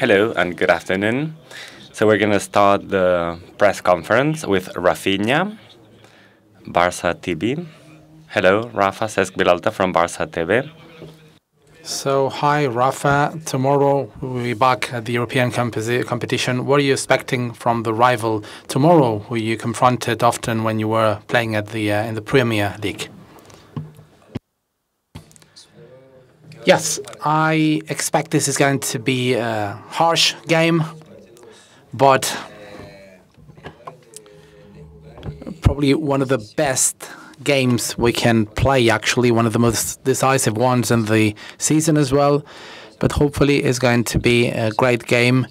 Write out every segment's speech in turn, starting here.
Hello and good afternoon. So we're going to start the press conference with Raphinha, Barça TV. Hello, Rafa, says Bilalta from Barça TV. So, hi, Rafa. Tomorrow we'll be back at the European competition. What are you expecting from the rival tomorrow, who you confronted often when you were playing at in the Premier League? Yes, I expect this is going to be a harsh game, but probably one of the best games we can play, actually, one of the most decisive ones in the season as well. But hopefully it's going to be a great game,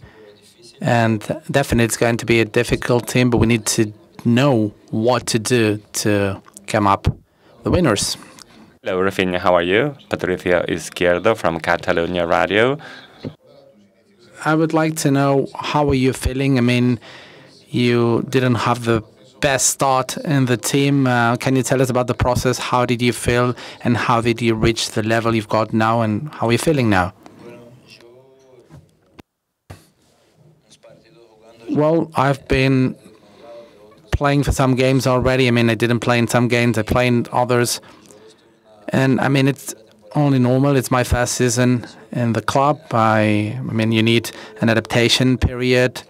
and definitely it's going to be a difficult team, but we need to know what to do to come up the winners. Hello, Raphinha, how are you? Patricia Izquierdo from Catalonia Radio. I would like to know, how are you feeling? I mean, you didn't have the best start in the team. Can you tell us about the process? How did you feel, and how did you reach the level you've got now, and how are you feeling now? Well, I've been playing for some games already. I mean, I didn't play in some games, I played in others. And I mean, it's only normal. It's my first season in the club. I mean, you need an adaptation period.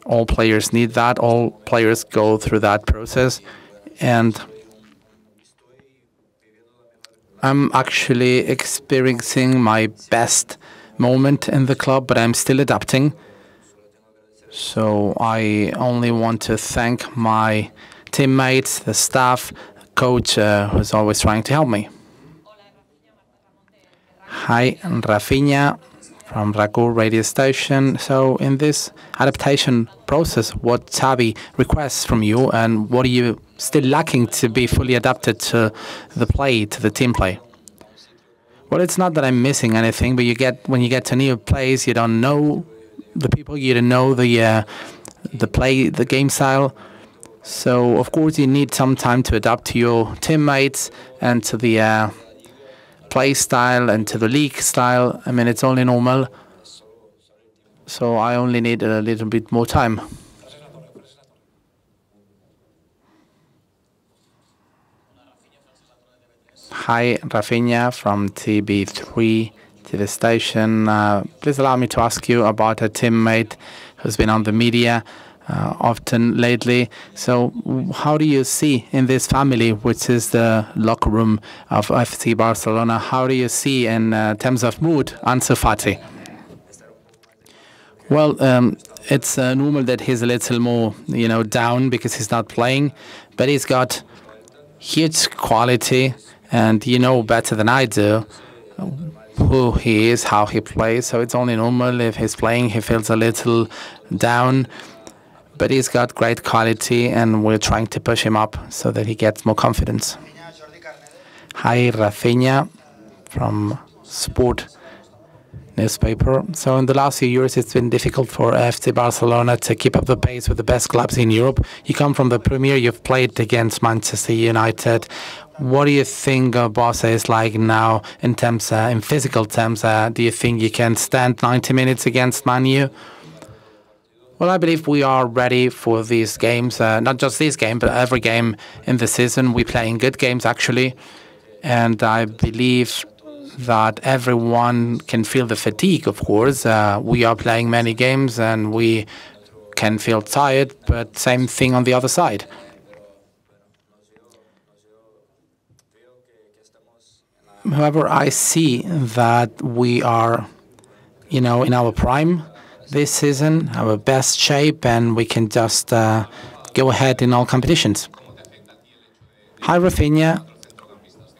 All players need that. All players go through that process. And I'm actually experiencing my best moment in the club, but I'm still adapting. So I only want to thank my teammates, the staff, coach who's always trying to help me. Hi, I'm Raphinha from Ragu radio station. So in this adaptation process, what Xavi requests from you, and what are you still lacking to be fully adapted to the play, to the team play? Well, it's not that I'm missing anything, but when you get to new plays, you don't know the people, you don't know the play, the game style. So of course you need some time to adapt to your teammates and to the play style and to the league style. I mean, it's only normal. So I only need a little bit more time. Hi, Raphinha from TB3 TV station. Please allow me to ask you about a teammate who's been on the media often lately. So how do you see in this family, which is the locker room of FC Barcelona, how do you see in terms of mood Ansu Fati? Well, it's normal that he's a little more, down because he's not playing, but he's got huge quality, and you know better than I do who he is, how he plays. So it's only normal if he's playing, he feels a little down. But he's got great quality, and we're trying to push him up so that he gets more confidence. Hi, Raphinha from Sport newspaper. So in the last few years, it's been difficult for FC Barcelona to keep up the pace with the best clubs in Europe. You come from the Premier, you've played against Manchester United. What do you think Barca is like now in physical terms? Do you think you can stand 90 minutes against Man Utd? Well, I believe we are ready for these games, not just this game, but every game in the season. We're playing good games, actually, and I believe that everyone can feel the fatigue, of course. We are playing many games, and we can feel tired, but same thing on the other side. However, I see that we are, in our prime this season, our best shape, and we can just go ahead in all competitions. Hi, Raphinha.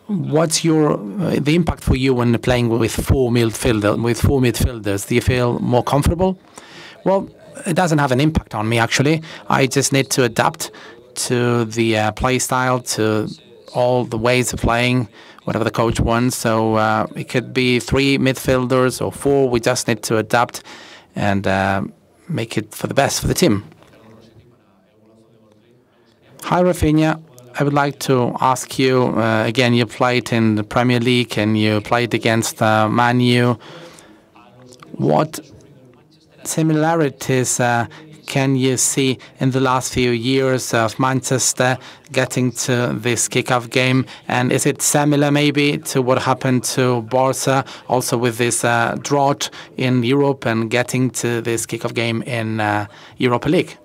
What's the impact for you when playing with four midfielders? Do you feel more comfortable? Well, it doesn't have an impact on me, actually. I just need to adapt to the play style, to all the ways of playing, whatever the coach wants. So it could be 3 midfielders or 4. We just need to adapt and make it for the best for the team. Hi, Raphinha. I would like to ask you, again, you played in the Premier League and you played against Man Utd. What similarities can you see in the last few years of Manchester getting to this kickoff game? And is it similar maybe to what happened to Barca, also with this drought in Europe and getting to this kickoff game in Europa League?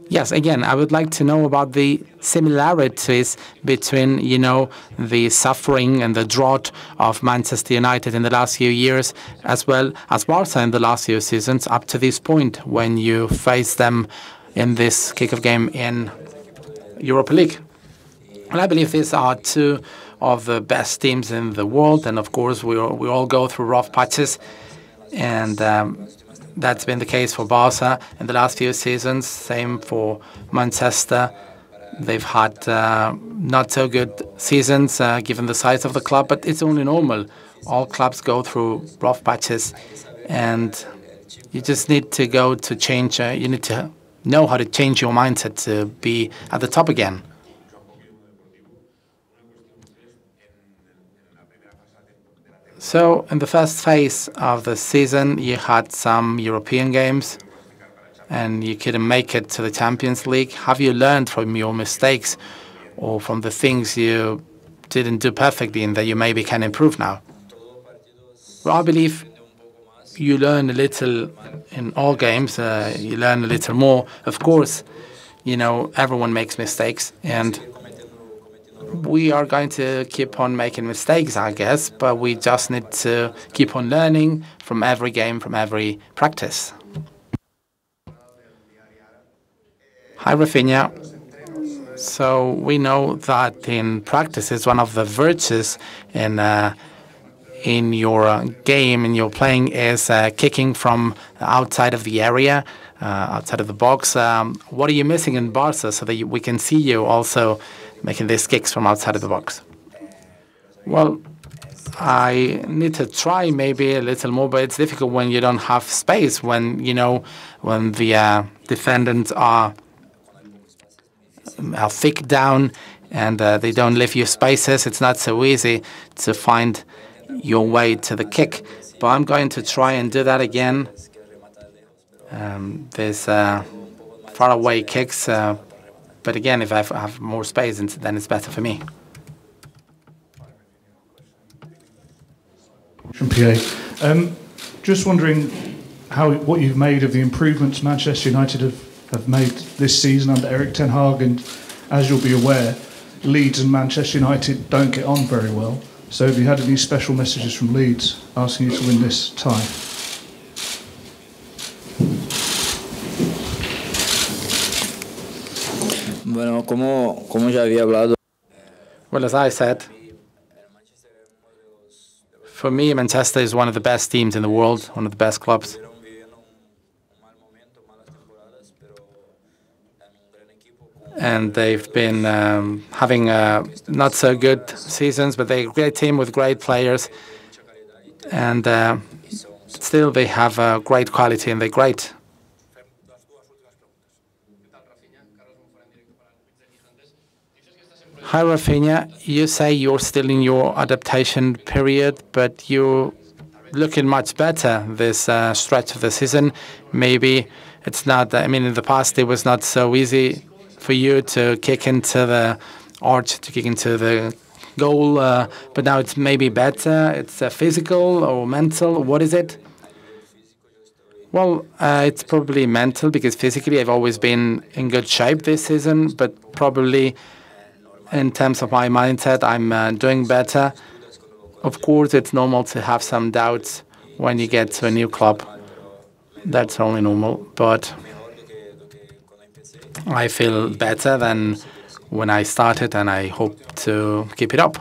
Yes, again, I would like to know about the similarities between, the suffering and the drought of Manchester United in the last few years, as well as Barca in the last few seasons, up to this point when you face them in this kickoff game in Europa League. And I believe these are two of the best teams in the world, and of course we all go through rough patches, and that's been the case for Barca in the last few seasons. Same for Manchester. They've had not so good seasons given the size of the club, but it's only normal. All clubs go through rough patches, and you just need to go to change. You need to know how to change your mindset to be at the top again. So in the first phase of the season, you had some European games and you couldn't make it to the Champions League. Have you learned from your mistakes or from the things you didn't do perfectly and that you maybe can improve now? Well, I believe you learn a little in all games. You learn a little more. Of course, everyone makes mistakes, and we are going to keep on making mistakes, I guess, but we just need to keep on learning from every game, from every practice. Hi, Raphinha. So we know that in practice is one of the virtues in your game, in your playing, is kicking from outside of the area, outside of the box. What are you missing in Barca so that we can see you also making these kicks from outside of the box? Well, I need to try maybe a little more, but it's difficult when you don't have space, when the defendants are thick down and they don't leave you spaces. It's not so easy to find your way to the kick. But I'm going to try and do that again. There's faraway kicks. But again, if I have more space, then it's better for me. PA. Just wondering what you've made of the improvements Manchester United have made this season under Erik Ten Hag, and as you'll be aware, Leeds and Manchester United don't get on very well. So have you had any special messages from Leeds asking you to win this tie? Well, as I said, for me, Manchester is one of the best teams in the world, one of the best clubs. And they've been having not so good seasons, but they're a great team with great players. And still, they have great quality and they're great. Hi, Raphinha. You say you're still in your adaptation period, but you're looking much better this stretch of the season. Maybe it's not, in the past it was not so easy for you to kick into the arch, to kick into the goal, but now it's maybe better. It's physical or mental. What is it? Well, it's probably mental, because physically I've always been in good shape this season, but probably in terms of my mindset, I'm doing better. Of course, it's normal to have some doubts when you get to a new club. That's only normal, but I feel better than when I started, and I hope to keep it up.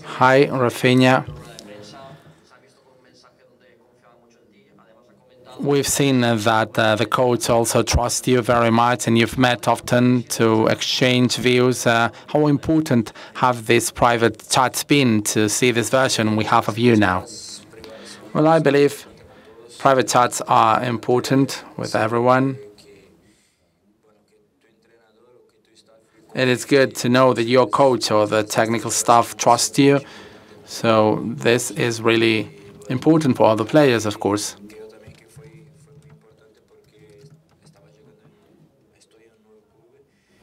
Hi, Raphinha. We've seen that the coach also trusts you very much, and you've met often to exchange views. How important have these private chats been to see this version we have of you now? Well, I believe private chats are important with everyone. it is good to know that your coach or the technical staff trust you. So this is really important for all the players, of course.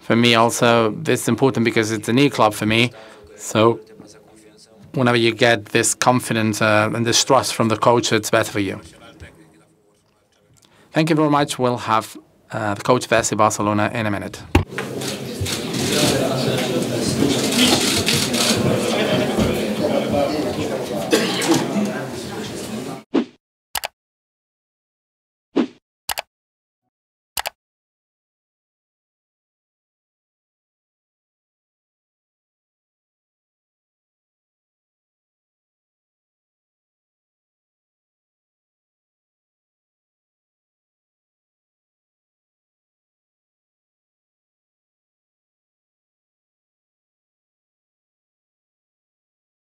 For me also, this is important because it's a new club for me. So whenever you get this confidence and this trust from the coach, it's better for you. Thank you very much. We'll have the coach of FC Barcelona in a minute.